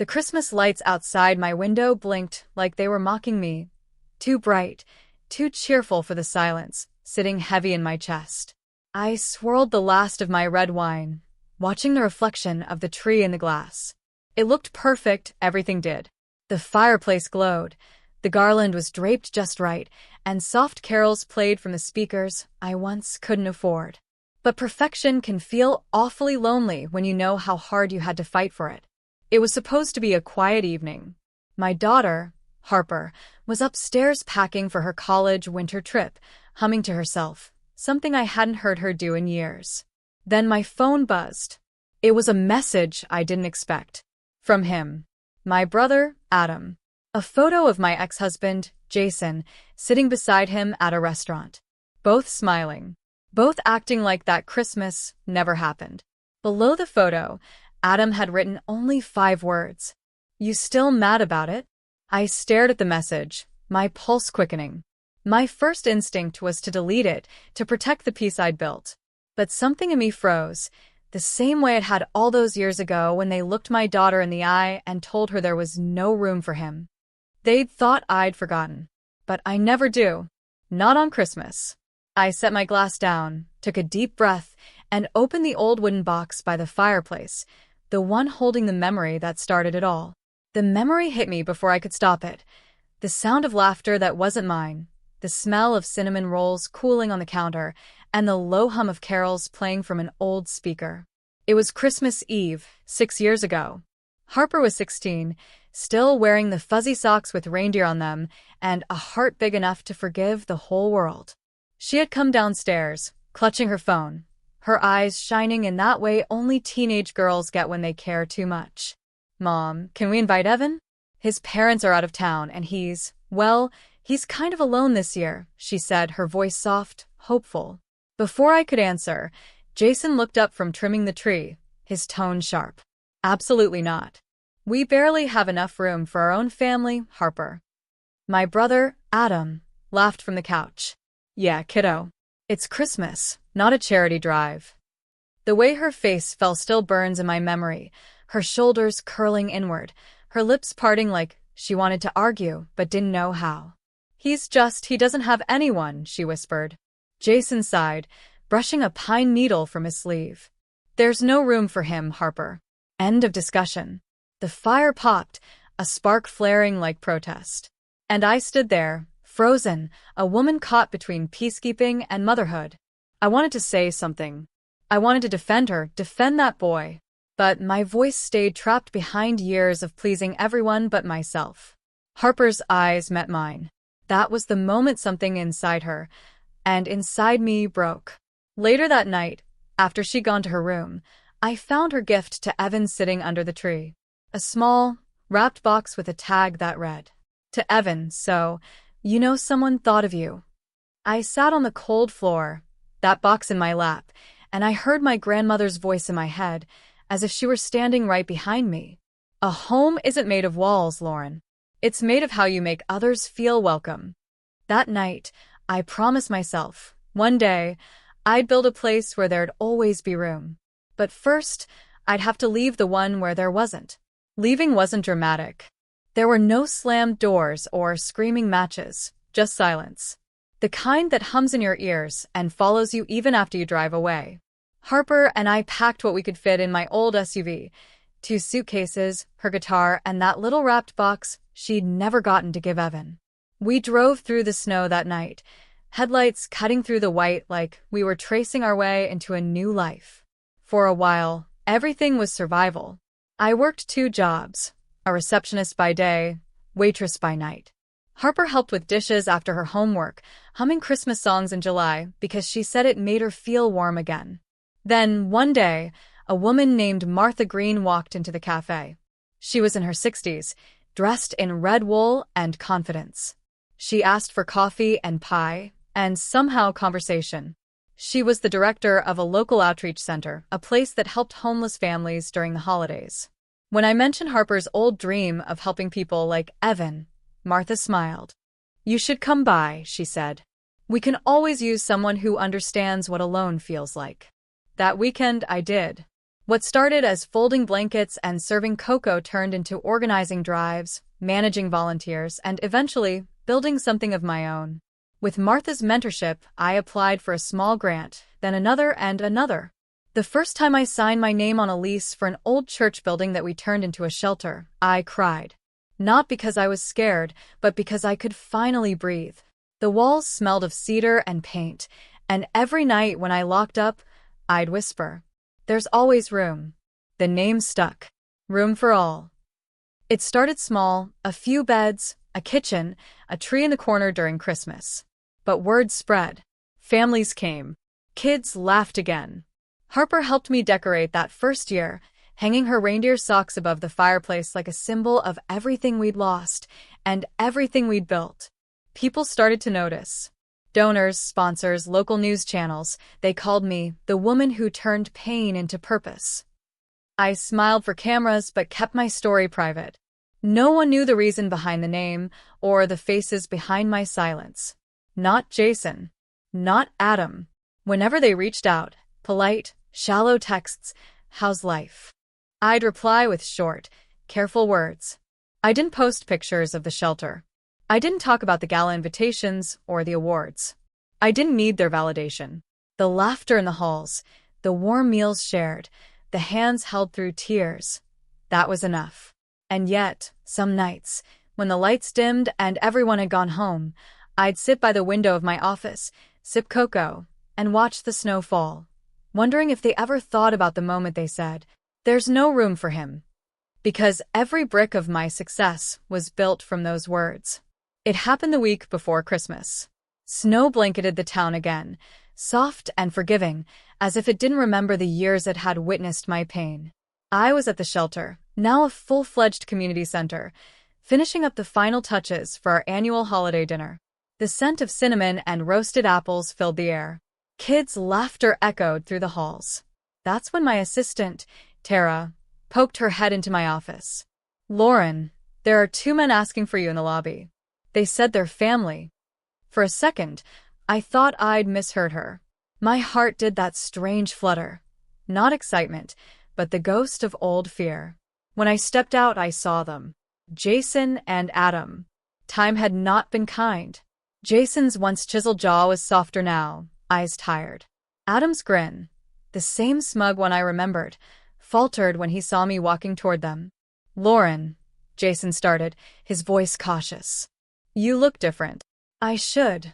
The Christmas lights outside my window blinked like they were mocking me. Too bright, too cheerful for the silence, sitting heavy in my chest. I swirled the last of my red wine, watching the reflection of the tree in the glass. It looked perfect, everything did. The fireplace glowed, the garland was draped just right, and soft carols played from the speakers I once couldn't afford. But perfection can feel awfully lonely when you know how hard you had to fight for it. It was supposed to be a quiet evening. My daughter, Harper, was upstairs packing for her college winter trip, humming to herself, something I hadn't heard her do in years. Then my phone buzzed. It was a message I didn't expect. From him. My brother, Adam. A photo of my ex-husband, Jason, sitting beside him at a restaurant. Both smiling. Both acting like that Christmas never happened. Below the photo, Adam had written only 5 words. "You still mad about it?" I stared at the message, my pulse quickening. My first instinct was to delete it, to protect the peace I'd built. But something in me froze, the same way it had all those years ago when they looked my daughter in the eye and told her there was no room for him. They'd thought I'd forgotten. But I never do. Not on Christmas. I set my glass down, took a deep breath, and opened the old wooden box by the fireplace, the one holding the memory that started it all. The memory hit me before I could stop it. The sound of laughter that wasn't mine, the smell of cinnamon rolls cooling on the counter, and the low hum of carols playing from an old speaker. It was Christmas Eve, 6 years ago. Harper was 16, still wearing the fuzzy socks with reindeer on them, and a heart big enough to forgive the whole world. She had come downstairs, clutching her phone, her eyes shining in that way only teenage girls get when they care too much. "Mom, can we invite Evan? His parents are out of town, and he's kind of alone this year," she said, her voice soft, hopeful. Before I could answer, Jason looked up from trimming the tree, his tone sharp. "Absolutely not. We barely have enough room for our own family, Harper." My brother, Adam, laughed from the couch. "Yeah, kiddo. It's Christmas, not a charity drive." The way her face fell still burns in my memory, her shoulders curling inward, her lips parting like she wanted to argue but didn't know how. He doesn't have anyone," she whispered. Jason sighed, brushing a pine needle from his sleeve. "There's no room for him, Harper." End of discussion. The fire popped, a spark flaring like protest. And I stood there, frozen, a woman caught between peacekeeping and motherhood. I wanted to say something. I wanted to defend her, defend that boy. But my voice stayed trapped behind years of pleasing everyone but myself. Harper's eyes met mine. That was the moment something inside her, and inside me, broke. Later that night, after she'd gone to her room, I found her gift to Evan sitting under the tree. A small, wrapped box with a tag that read, "To Evan, so, you know someone thought of you." I sat on the cold floor, that box in my lap, and I heard my grandmother's voice in my head, as if she were standing right behind me. "A home isn't made of walls, Lauren. It's made of how you make others feel welcome." That night, I promised myself, one day, I'd build a place where there'd always be room. But first, I'd have to leave the one where there wasn't. Leaving wasn't dramatic. There were no slammed doors or screaming matches, just silence. The kind that hums in your ears and follows you even after you drive away. Harper and I packed what we could fit in my old SUV, 2 suitcases, her guitar, and that little wrapped box she'd never gotten to give Evan. We drove through the snow that night, headlights cutting through the white like we were tracing our way into a new life. For a while, everything was survival. I worked 2 jobs, a receptionist by day, waitress by night. Harper helped with dishes after her homework, humming Christmas songs in July because she said it made her feel warm again. Then, one day, a woman named Martha Green walked into the cafe. She was in her 60s, dressed in red wool and confidence. She asked for coffee and pie, and somehow conversation. She was the director of a local outreach center, a place that helped homeless families during the holidays. When I mentioned Harper's old dream of helping people like Evan, Martha smiled. "You should come by," she said. "We can always use someone who understands what alone feels like." That weekend I did. What started as folding blankets and serving cocoa turned into organizing drives, managing volunteers, and eventually building something of my own. With Martha's mentorship, I applied for a small grant, then another and another. The first time I signed my name on a lease for an old church building that we turned into a shelter, I cried. Not because I was scared, but because I could finally breathe. The walls smelled of cedar and paint, and every night when I locked up, I'd whisper, "There's always room." The name stuck. Room for all. It started small, a few beds, a kitchen, a tree in the corner during Christmas. But word spread. Families came. Kids laughed again. Harper helped me decorate that first year, hanging her reindeer socks above the fireplace like a symbol of everything we'd lost and everything we'd built. People started to notice. Donors, sponsors, local news channels, they called me the woman who turned pain into purpose. I smiled for cameras but kept my story private. No one knew the reason behind the name or the faces behind my silence. Not Jason. Not Adam. Whenever they reached out, polite, shallow texts, "How's life?" I'd reply with short, careful words. I didn't post pictures of the shelter. I didn't talk about the gala invitations or the awards. I didn't need their validation. The laughter in the halls, the warm meals shared, the hands held through tears, that was enough. And yet, some nights, when the lights dimmed and everyone had gone home, I'd sit by the window of my office, sip cocoa, and watch the snow fall, wondering if they ever thought about the moment they said, "There's no room for him." Because every brick of my success was built from those words. It happened the week before Christmas. Snow blanketed the town again, soft and forgiving, as if it didn't remember the years it had witnessed my pain. I was at the shelter, now a full-fledged community center, finishing up the final touches for our annual holiday dinner. The scent of cinnamon and roasted apples filled the air. Kids' laughter echoed through the halls. That's when my assistant, Tara, poked her head into my office. "Lauren, there are 2 men asking for you in the lobby. They said they're family." For a second, I thought I'd misheard her. My heart did that strange flutter. Not excitement, but the ghost of old fear. When I stepped out, I saw them. Jason and Adam. Time had not been kind. Jason's once chiseled jaw was softer now, eyes tired. Adam's grin, the same smug one I remembered, faltered when he saw me walking toward them. "Lauren," Jason started, his voice cautious. "You look different." "I should,"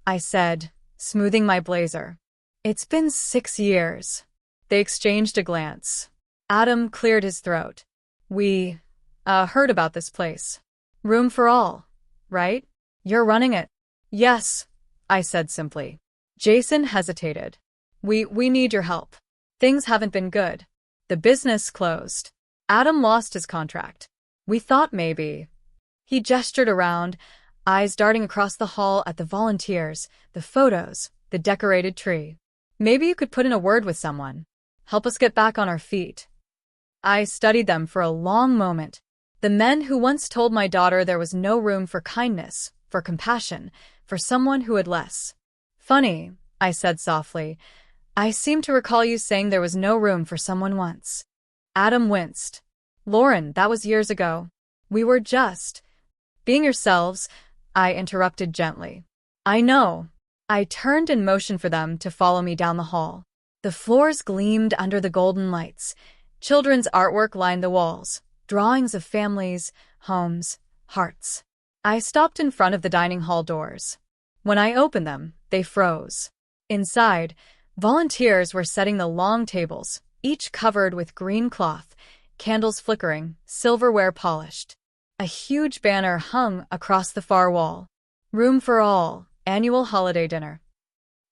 I said, smoothing my blazer. "It's been 6 years." They exchanged a glance. Adam cleared his throat. "We, heard about this place. Room for all, right? You're running it." "Yes," I said simply. Jason hesitated. We need your help. Things haven't been good. The business closed. Adam lost his contract. We thought maybe." He gestured around, eyes darting across the hall at the volunteers, the photos, the decorated tree. "Maybe you could put in a word with someone. Help us get back on our feet." I studied them for a long moment. The men who once told my daughter there was no room for kindness, for compassion, for someone who had less. "Funny," I said softly. "I seem to recall you saying there was no room for someone once." Adam winced. "Lauren, that was years ago. We were just being yourselves," I interrupted gently. "I know." I turned and motioned for them to follow me down the hall. The floors gleamed under the golden lights. Children's artwork lined the walls, drawings of families, homes, hearts. I stopped in front of the dining hall doors. When I opened them, they froze. Inside, volunteers were setting the long tables, each covered with green cloth, candles flickering, silverware polished. A huge banner hung across the far wall. "Room for all, annual holiday dinner."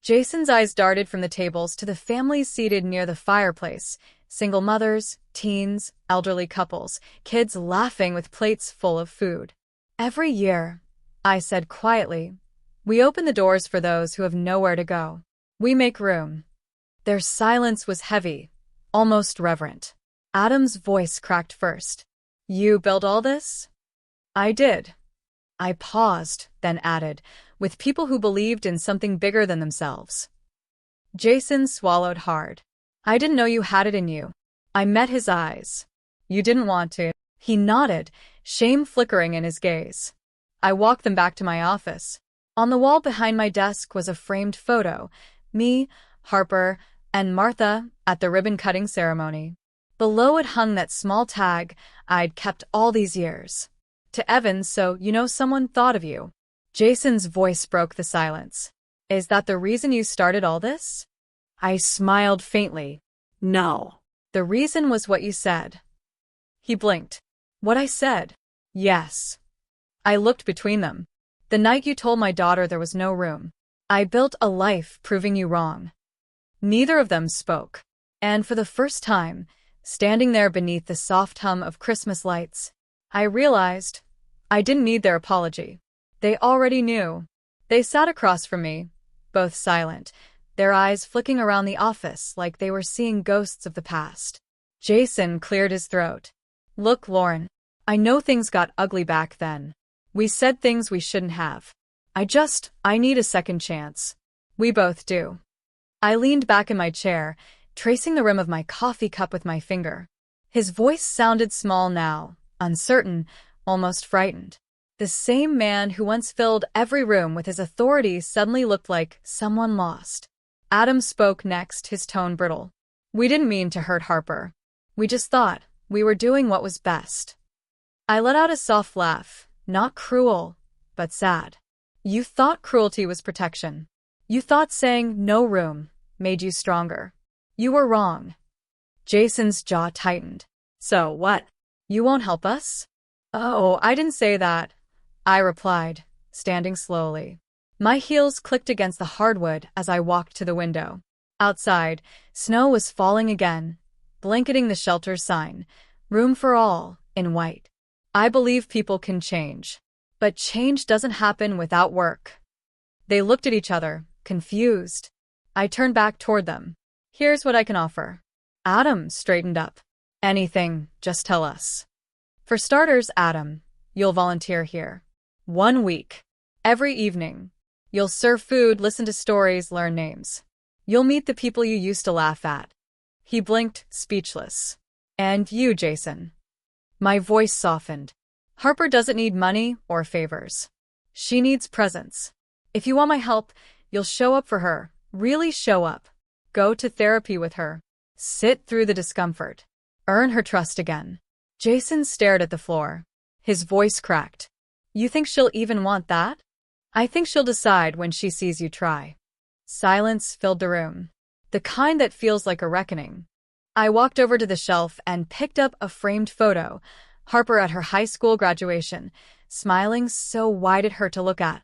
Jason's eyes darted from the tables to the families seated near the fireplace, single mothers, teens, elderly couples, kids laughing with plates full of food. "Every year," I said quietly, "we open the doors for those who have nowhere to go. We make room." Their silence was heavy, almost reverent. Adam's voice cracked first. "You built all this?" "I did." I paused, then added, "with people who believed in something bigger than themselves." Jason swallowed hard. "I didn't know you had it in you." I met his eyes. You didn't want to. He nodded, shame flickering in his gaze. I walked them back to my office. On the wall behind my desk was a framed photo. Me, Harper, and Martha at the ribbon-cutting ceremony. Below it hung that small tag I'd kept all these years. To Evan, so you know someone thought of you. Jason's voice broke the silence. Is that the reason you started all this? I smiled faintly. No. The reason was what you said. He blinked. What I said? Yes. I looked between them. The night you told my daughter there was no room. I built a life proving you wrong. Neither of them spoke. And for the first time, standing there beneath the soft hum of Christmas lights, I realized I didn't need their apology. They already knew. They sat across from me, both silent, their eyes flicking around the office like they were seeing ghosts of the past. Jason cleared his throat. Look, Lauren, I know things got ugly back then. We said things we shouldn't have. I need a second chance. We both do. I leaned back in my chair, tracing the rim of my coffee cup with my finger. His voice sounded small now, uncertain, almost frightened. The same man who once filled every room with his authority suddenly looked like someone lost. Adam spoke next, his tone brittle. We didn't mean to hurt Harper. We just thought we were doing what was best. I let out a soft laugh, not cruel, but sad. You thought cruelty was protection. You thought saying no room made you stronger. You were wrong. Jason's jaw tightened. So what? You won't help us? Oh, I didn't say that, I replied, standing slowly. My heels clicked against the hardwood as I walked to the window. Outside, snow was falling again, blanketing the shelter's sign, room for all, in white. I believe people can change. But change doesn't happen without work. They looked at each other, confused. I turned back toward them. Here's what I can offer. Adam straightened up. Anything, just tell us. For starters, Adam, you'll volunteer here. 1 week. Every evening. You'll serve food, listen to stories, learn names. You'll meet the people you used to laugh at. He blinked, speechless. And you, Jason. My voice softened. Harper doesn't need money or favors. She needs presence. If you want my help, you'll show up for her. Really show up. Go to therapy with her. Sit through the discomfort. Earn her trust again. Jason stared at the floor. His voice cracked. You think she'll even want that? I think she'll decide when she sees you try. Silence filled the room. The kind that feels like a reckoning. I walked over to the shelf and picked up a framed photo. Harper at her high school graduation, smiling so wide at her to look at.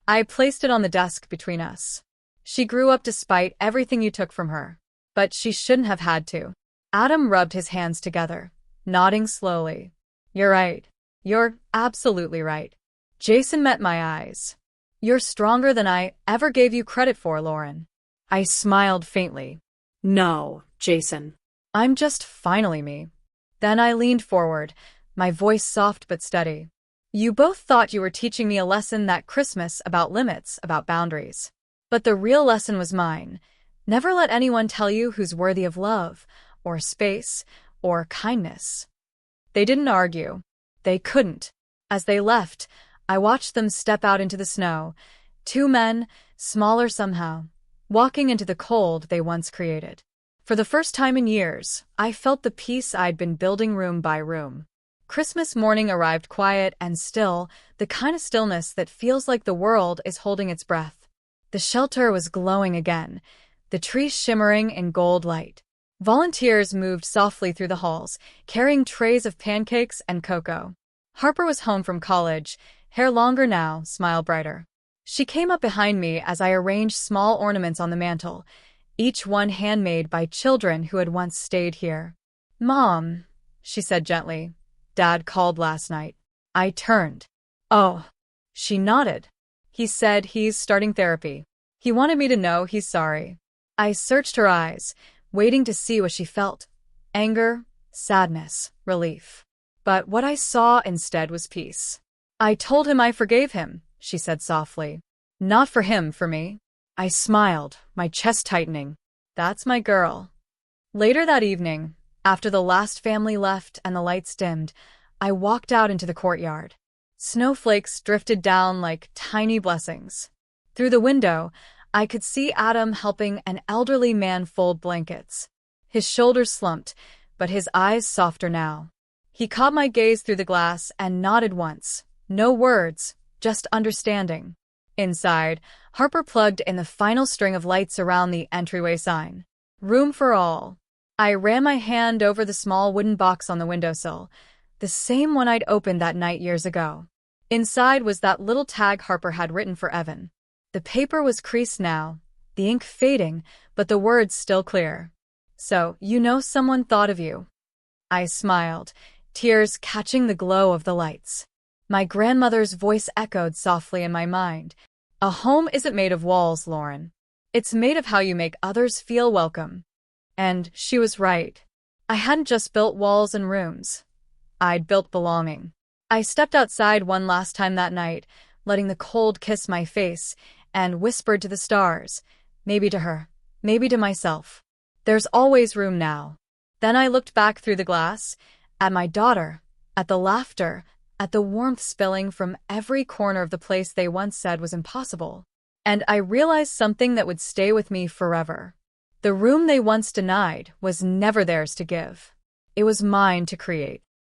I placed it on the desk between us. She grew up despite everything you took from her. But she shouldn't have had to. Adam rubbed his hands together, nodding slowly. You're right. You're absolutely right. Jason met my eyes. You're stronger than I ever gave you credit for, Lauren. I smiled faintly. No, Jason. I'm just finally me. Then I leaned forward, my voice soft but steady. You both thought you were teaching me a lesson that Christmas about limits, about boundaries. But the real lesson was mine. Never let anyone tell you who's worthy of love, or space, or kindness. They didn't argue. They couldn't. As they left, I watched them step out into the snow. 2 men, smaller somehow, walking into the cold they once created. For the first time in years, I felt the peace I'd been building room by room. Christmas morning arrived quiet and still, the kind of stillness that feels like the world is holding its breath. The shelter was glowing again, the trees shimmering in gold light. Volunteers moved softly through the halls, carrying trays of pancakes and cocoa. Harper was home from college, hair longer now, smile brighter. She came up behind me as I arranged small ornaments on the mantel, each one handmade by children who had once stayed here. Mom, she said gently. Dad called last night. I turned. Oh. She nodded. He said he's starting therapy. He wanted me to know he's sorry. I searched her eyes, waiting to see what she felt. Anger, sadness, relief. But what I saw instead was peace. I told him I forgave him, she said softly. Not for him, for me. I smiled, my chest tightening. That's my girl. Later that evening, After the last family left and the lights dimmed, I walked out into the courtyard. Snowflakes drifted down like tiny blessings. Through the window, I could see Adam helping an elderly man fold blankets. His shoulders slumped, but his eyes softer now. He caught my gaze through the glass and nodded once. No words, just understanding. Inside, Harper plugged in the final string of lights around the entryway sign. Room for all. I ran my hand over the small wooden box on the windowsill, the same one I'd opened that night years ago. Inside was that little tag Harper had written for Evan. The paper was creased now, the ink fading, but the words still clear. So, you know someone thought of you. I smiled, tears catching the glow of the lights. My grandmother's voice echoed softly in my mind. A home isn't made of walls, Lauren. It's made of how you make others feel welcome. And she was right. I hadn't just built walls and rooms. I'd built belonging. I stepped outside one last time that night, letting the cold kiss my face, and whispered to the stars, maybe to her, maybe to myself. There's always room now. Then I looked back through the glass, at my daughter, at the laughter, at the warmth spilling from every corner of the place they once said was impossible. And I realized something that would stay with me forever. The room they once denied was never theirs to give. It was mine to create.